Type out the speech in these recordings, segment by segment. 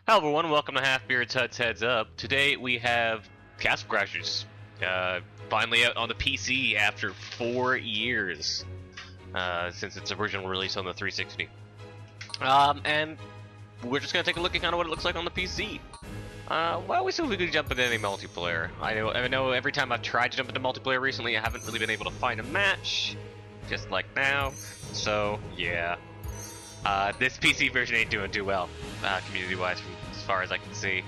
Hello everyone, welcome to Half Beard's Huts Heads Up. Today we have Castle Crashers, finally out on the PC after 4 years since its original release on the 360. And we're just gonna take a look at kind of what it looks like on the PC. Well, we see if we could jump into any multiplayer. I know every time I've tried to jump into multiplayer recently, I haven't really been able to find a match, just like now. So yeah. This PC version ain't doing too well, community-wise, as far as I can see. You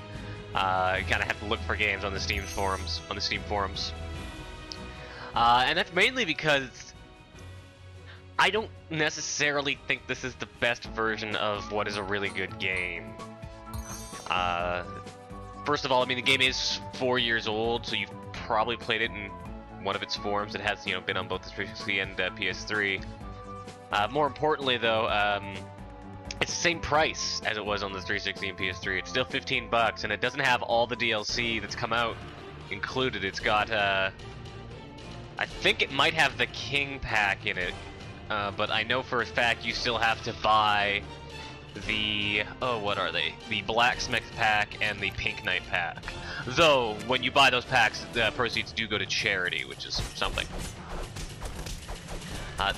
kind of have to look for games on the Steam forums. And that's mainly because I don't necessarily think this is the best version of what is a really good game. First of all, I mean, the game is 4 years old, so you've probably played it in one of its forms. It has, been on both the 360 and PS3. More importantly, though, it's the same price as it was on the 360 and PS3. It's still $15, and it doesn't have all the DLC that's come out included. It's got, I think it might have the King pack in it, but I know for a fact you still have to buy the, what are they? The Blacksmith pack and the Pink Knight pack. Though, when you buy those packs, the proceeds do go to charity, which is something.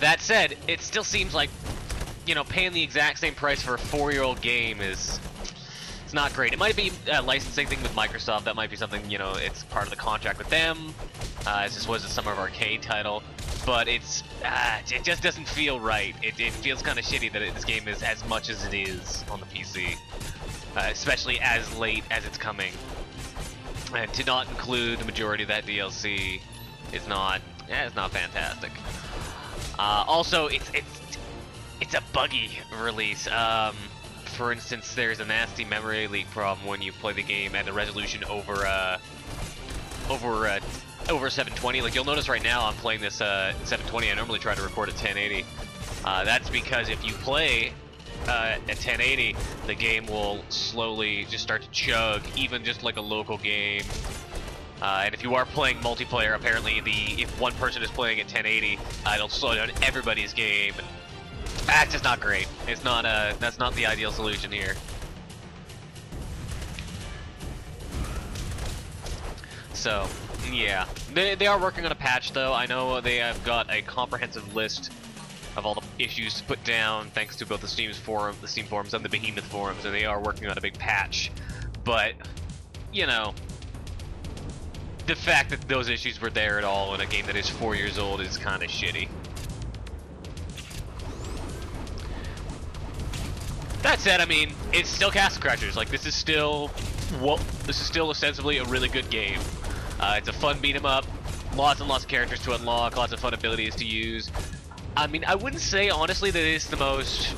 That said, it still seems like, paying the exact same price for a 4-year-old game it's not great. It might be a licensing thing with Microsoft. That might be something, it's part of the contract with them, as this was a Summer of Arcade title. But it just doesn't feel right. It feels kind of shitty that this game is as much as it is on the PC, especially as late as it's coming. And to not include the majority of that DLC is not fantastic. Also, it's a buggy release. For instance, there's a nasty memory leak problem when you play the game at a resolution over 720. Like, you'll notice right now I'm playing this at 720. I normally try to record at 1080. That's because if you play at 1080, the game will slowly just start to chug, even just like a local game. And if you are playing multiplayer, apparently if one person is playing at 1080, it'll slow down everybody's game. That's just not great. It's not that's not the ideal solution here. So yeah, they are working on a patch though. I know they have got a comprehensive list of all the issues to put down, thanks to both the Steam forums and the Behemoth forums, and they are working on a big patch. But the fact that those issues were there at all in a game that is 4 years old is kind of shitty. That said, I mean, it's still Castle Crashers. Like, this is still ostensibly a really good game. It's a fun beat 'em up, lots and lots of characters to unlock, lots of fun abilities to use. I mean, I wouldn't say honestly that it's the most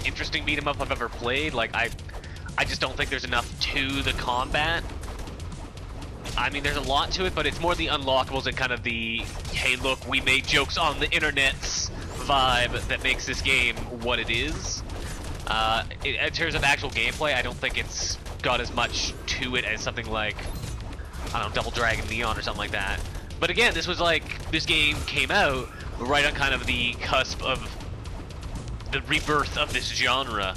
interesting beat 'em up I've ever played. Like, I just don't think there's enough to the combat. I mean, there's a lot to it, but it's more the unlockables and kind of the, hey look, we made jokes on the internet's vibe that makes this game what it is. In terms of actual gameplay, I don't think it's got as much to it as something like, I don't know, Double Dragon Neon or something like that. But again, this game came out right on kind of the cusp of the rebirth of this genre,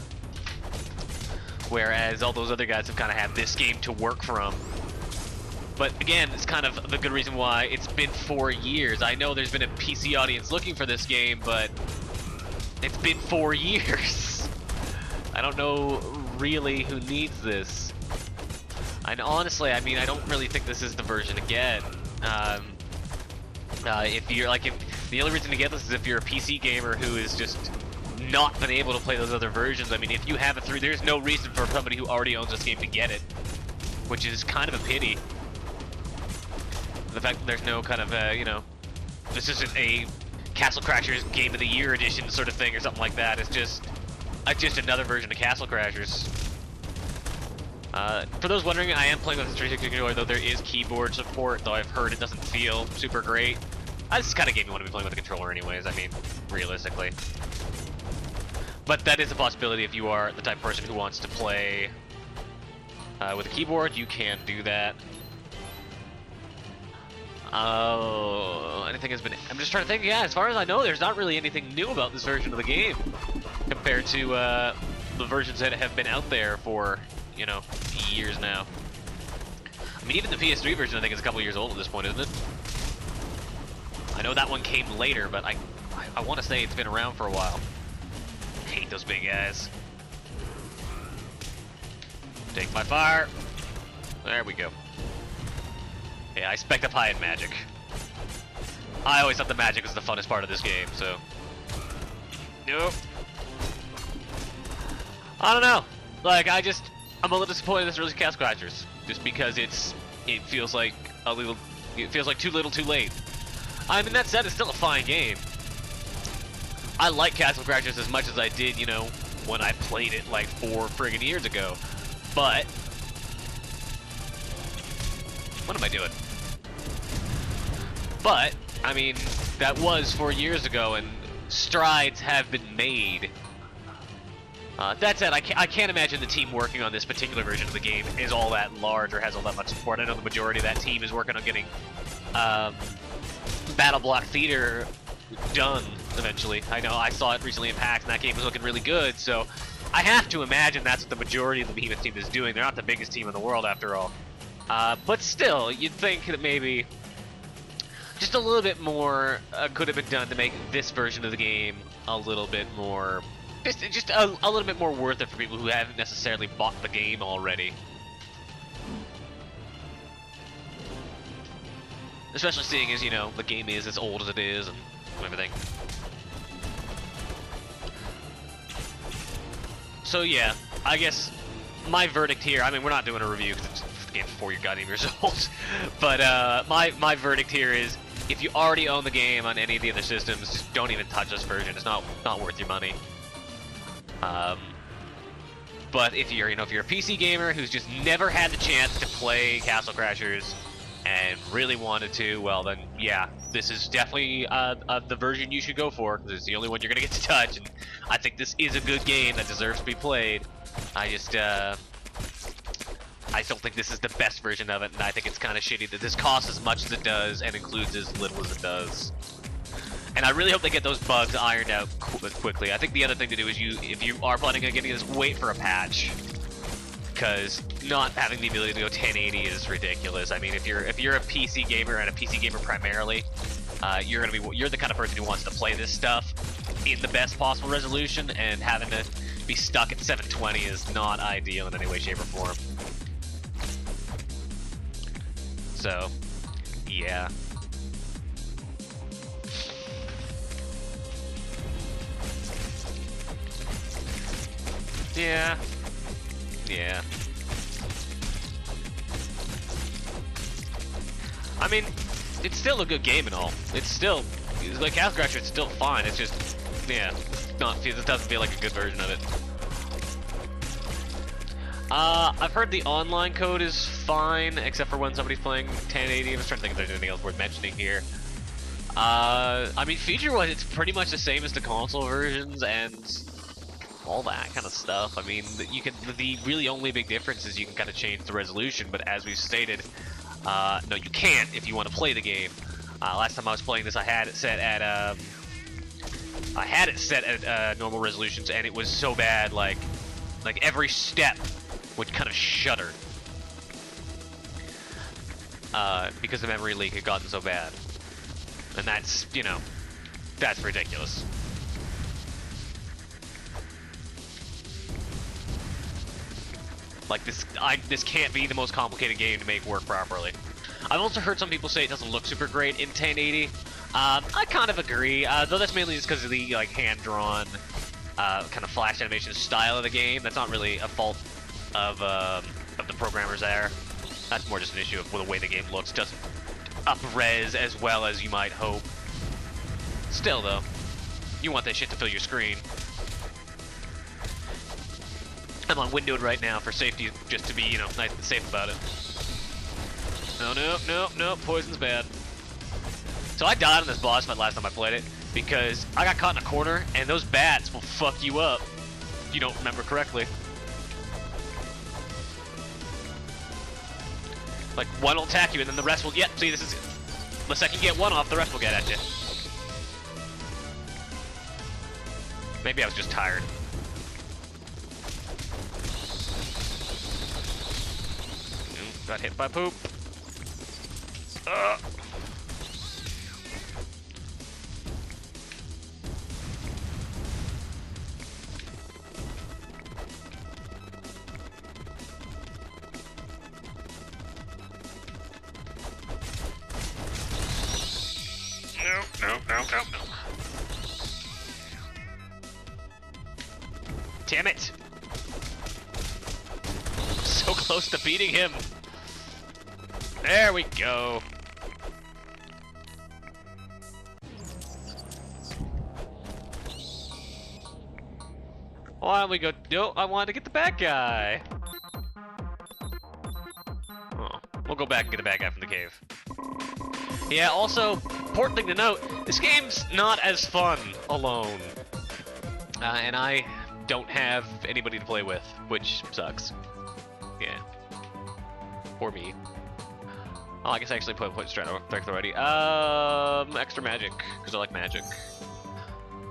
whereas all those other guys have kind of had this game to work from. But again, it's kind of the good reason why it's been 4 years. I know there's been a PC audience looking for this game, but it's been 4 years. I don't know really who needs this. And honestly, I mean, I don't really think this is the version to get. If the only reason to get this is if you're a PC gamer who is just not been able to play those other versions. I mean, if you have it through, there's no reason for somebody who already owns this game to get it, which is kind of a pity. The fact that there's no kind of, this isn't a Castle Crashers Game of the Year edition sort of thing or something like that. It's just another version of Castle Crashers. For those wondering, I am playing with the 360 controller, though there is keyboard support, though I've heard it doesn't feel super great. This is the kind of game you want to be playing with a controller anyways, I mean, realistically. But that is a possibility if you are the type of person who wants to play with a keyboard, you can do that. Anything has been... I'm just trying to think, yeah, as far as I know, there's not really anything new about this version of the game compared to the versions that have been out there for, you know, years now. I mean, even the PS3 version, I think, is a couple years old at this point, isn't it? I know that one came later, but I want to say it's been around for a while. I hate those big guys. Take my fire. There we go. Yeah, I spec up high in magic. I always thought the magic was the funnest part of this game, so... Nope. I don't know. Like, I'm a little disappointed in this early Castle Crashers, just because it feels like too little too late. I mean, that said, it's still a fine game. I like Castle Crashers as much as I did, you know, when I played it like 4 friggin' years ago. But... what am I doing? But, I mean, that was 4 years ago, and strides have been made. That said, I can't imagine the team working on this particular version of the game is all that large or has all that much support. I know the majority of that team is working on getting Battle Block Theater done eventually. I know I saw it recently in PAX, and that game was looking really good, so I have to imagine that's what the majority of the Behemoth team is doing. They're not the biggest team in the world, after all. But still, you'd think that maybe just a little bit more could have been done to make this version of the game a little bit more... Just a little bit more worth it for people who haven't necessarily bought the game already. Especially seeing as, you know, the game is as old as it is and everything. So yeah, I guess my verdict here, I mean, we're not doing a review because the game's 4 goddamn years old, but my verdict here is, if you already own the game on any of the other systems, just don't even touch this version. It's not worth your money. But if you're a PC gamer who's just never had the chance to play Castle Crashers and really wanted to, well then, yeah, this is definitely the version you should go for, because it's the only one you're gonna get to touch, and I think this is a good game that deserves to be played. I don't think this is the best version of it, and I think it's kind of shitty that this costs as much as it does and includes as little as it does. And I really hope they get those bugs ironed out quickly. I think the other thing to do is if you are planning on getting this, wait for a patch, because not having the ability to go 1080 is ridiculous. I mean, if you're a PC gamer and a PC gamer primarily, you're the kind of person who wants to play this stuff in the best possible resolution, and having to be stuck at 720 is not ideal in any way, shape, or form. So, yeah. Yeah. Yeah. I mean, it's still a good game and all. It's still, like Castle Crashers, it's still fine. It's just, yeah, it doesn't feel like a good version of it. I've heard the online code is fine, except for when somebody's playing 1080. I'm just trying to think if there's anything else worth mentioning here. I mean, feature-wise, it's pretty much the same as the console versions and all that kind of stuff. I mean, the really only big difference is you can kind of change the resolution, but as we've stated, no, you can't if you want to play the game. Last time I was playing this, I had it set at normal resolutions, and it was so bad, like every step would kind of shudder because the memory leak had gotten so bad, and that's, you know, that's ridiculous. Like, this can't be the most complicated game to make work properly. I've also heard some people say it doesn't look super great in 1080. I kind of agree, though that's mainly just because of the, like, hand-drawn kind of flash animation style of the game. That's not really a fault of the programmers there. That's more just an issue of the way the game looks. Doesn't up-res as well as you might hope. Still, though, you want that shit to fill your screen. I'm on windowed right now for safety, just to be, you know, nice and safe about it. No, poison's bad. So I died on this boss fight last time I played it, because I got caught in a corner, and those bats will fuck you up, if you don't remember correctly. Like, one will attack you, and then the rest will get, see, this is, the second you get one off, the rest will get at you. Maybe I was just tired. Got hit by poop. No. Damn it! So close to beating him. There we go. Why don't we go? No, I wanted to get the bad guy. Oh, we'll go back and get the bad guy from the cave. Yeah, also, important thing to note, this game's not as fun alone. And I don't have anybody to play with, which sucks. Yeah. For me. Oh, I guess I actually put strength already. Extra magic, because I like magic.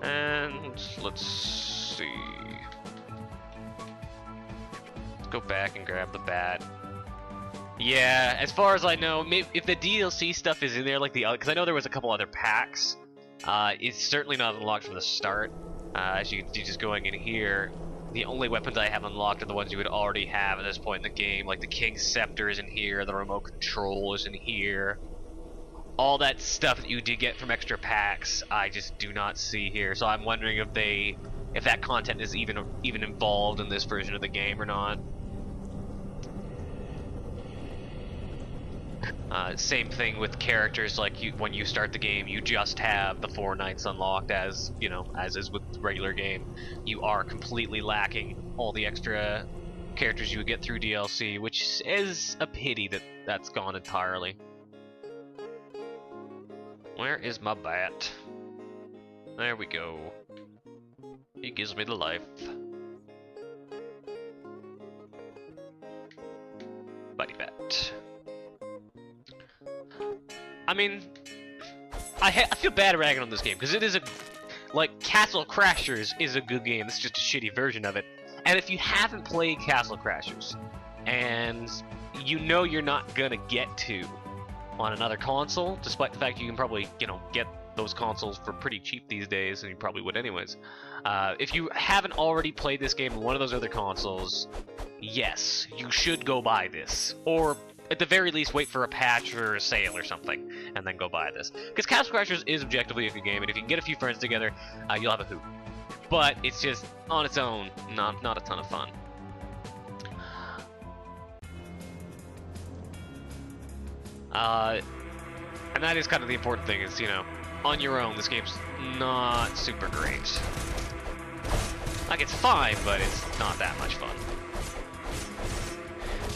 And let's see. Let's go back and grab the bat. Yeah, as far as I know, if the DLC stuff is in there, like because I know there was a couple other packs, it's certainly not unlocked from the start. As you can see, just going in here, the only weapons I have unlocked are the ones you would already have at this point in the game, like the King's Scepter is in here, the remote control is in here. All that stuff that you did get from extra packs, I just do not see here. So I'm wondering if that content is even involved in this version of the game or not. Same thing with characters, like when you start the game, you just have the 4 knights unlocked as is with the regular game. You are completely lacking all the extra characters you would get through DLC, which is a pity that that's gone entirely. Where is my bat? There we go. He gives me the life. Buddy bat. I mean, I feel bad ragging on this game because it is Castle Crashers is a good game. It's just a shitty version of it. And if you haven't played Castle Crashers, and you know you're not gonna get to on another console, despite the fact you can probably get those consoles for pretty cheap these days, and you probably would anyways. If you haven't already played this game on one of those other consoles, yes, you should go buy this, or at the very least, wait for a patch or a sale or something, and then go buy this. Because Castle Crashers is objectively a good game, and if you can get a few friends together, you'll have a hoot. But it's just, on its own, not a ton of fun. And that is kind of the important thing, is, on your own, this game's not super great. Like, it's fine, but it's not that much fun.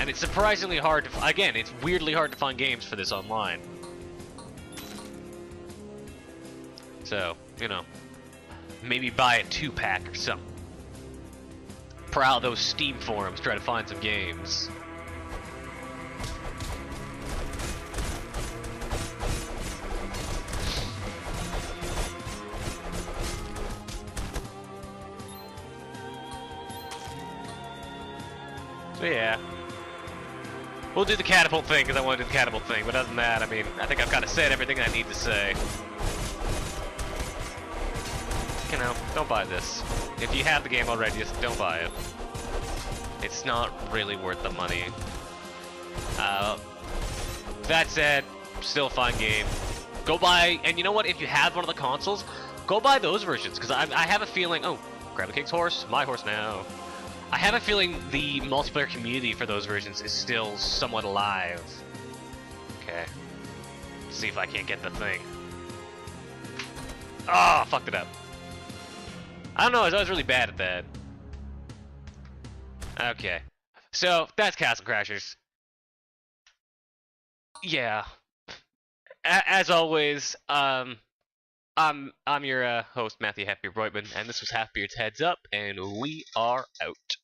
And it's surprisingly hard to, again, it's weirdly hard to find games for this online. So, maybe buy a 2-pack or something. Prowl those Steam forums, try to find some games. So yeah. We'll do the catapult thing because I want to do the catapult thing, but other than that, I mean, I think I've kind of said everything I need to say. Don't buy this. If you have the game already, just don't buy it. It's not really worth the money. That said, still a fun game. Go buy, and you know what, if you have one of the consoles, go buy those versions, because I have a feeling, oh, grab the king's horse, my horse now. I have a feeling the multiplayer community for those versions is still somewhat alive. Okay. Let's see if I can't get the thing. Oh, fucked it up. I don't know, I was really bad at that. Okay. So, that's Castle Crashers. Yeah. As always, I'm your host, Matthew Happy Broitman, and this was Halfbeard's Heads Up, and we are out.